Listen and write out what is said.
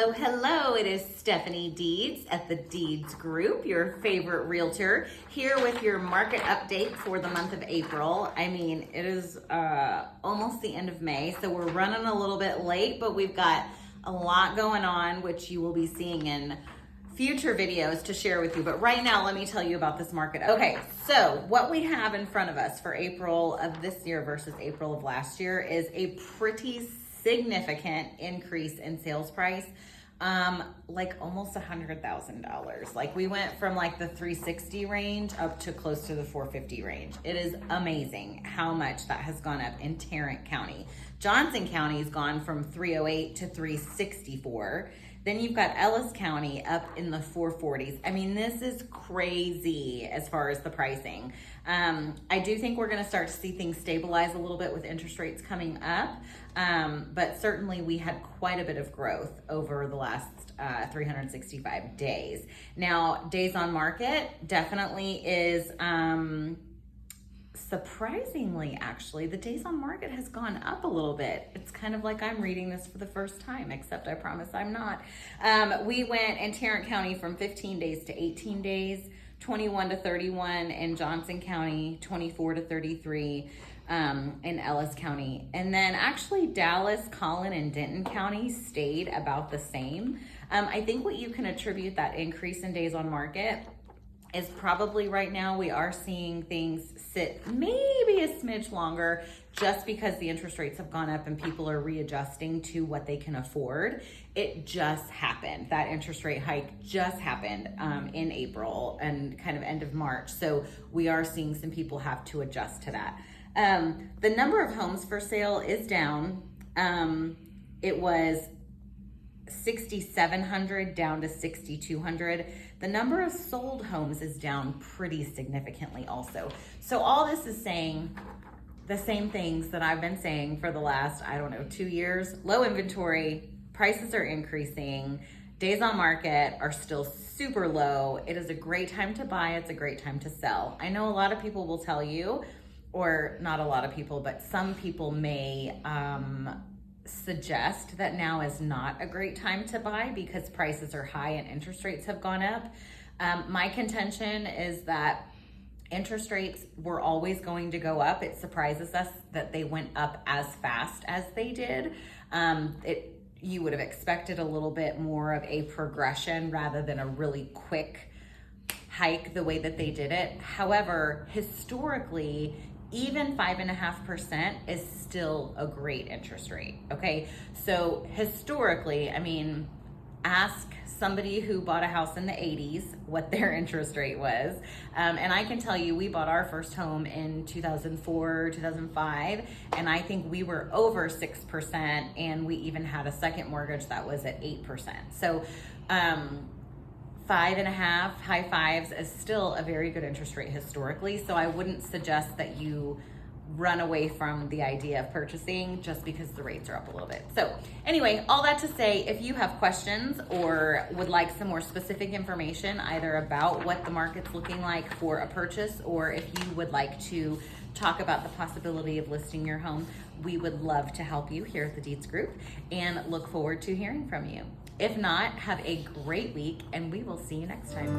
Hello, hello. It is Stephanie Deeds at the Deeds Group, your favorite realtor, here with your market update for the month of April. I mean, it is almost the end of May, so we're running a little bit late, but we've got a lot going on, which you will be seeing in future videos to share with you. But right now, let me tell you about this market. Okay, so what we have in front of us for April of this year versus April of last year is a pretty significant increase in sales price, like almost $100,000. Like we went from like the 360 range up to close to the 450 range. It is amazing how much that has gone up in Tarrant County. Johnson County has gone from 308 to 364. Then you've got Ellis County up in the 440s. I mean, this is crazy as far as the pricing. I do think we're going to start to see things stabilize a little bit with interest rates coming up. But certainly we had quite a bit of growth over the last 365 days. Now, days on market definitely is surprisingly, actually, the days on market has gone up a little bit. It's kind of like I'm reading this for the first time, except I promise I'm not. We went in Tarrant County from 15 days to 18 days, 21 to 31 in Johnson County, 24 to 33 in Ellis County. And then actually Dallas, Collin, and Denton County stayed about the same. I think what you can attribute that increase in days on market is probably right now we are seeing things sit maybe a smidge longer just because the interest rates have gone up and people are readjusting to what they can afford. It just happened. That interest rate hike just happened in April and kind of end of March. So we are seeing some people have to adjust to that. The number of homes for sale is down. It was 6,700 down to 6,200. The number of sold homes is down pretty significantly also. So all this is saying the same things that I've been saying for the last, 2 years. Low inventory, prices are increasing, days on market are still super low. It is a great time to buy, it's a great time to sell. I know a lot of people will tell you, or not a lot of people, but some people may suggest that now is not a great time to buy because prices are high and interest rates have gone up. My contention is that interest rates were always going to go up. It surprises us that they went up as fast as they did. You would have expected a little bit more of a progression rather than a really quick hike the way that they did it. However, historically, even 5.5% is still a great interest rate, okay? So historically, I mean, ask somebody who bought a house in the 80s what their interest rate was. And I can tell you, we bought our first home in 2004, 2005, and I think we were over 6%, and we even had a second mortgage that was at 8%. So, 5.5, high fives is still a very good interest rate historically. So I wouldn't suggest that you run away from the idea of purchasing just because the rates are up a little bit. So anyway, all that to say, if you have questions or would like some more specific information, either about what the market's looking like for a purchase, or if you would like to talk about the possibility of listing your home, we would love to help you here at the Deeds Group and look forward to hearing from you. If not, have a great week and we will see you next time.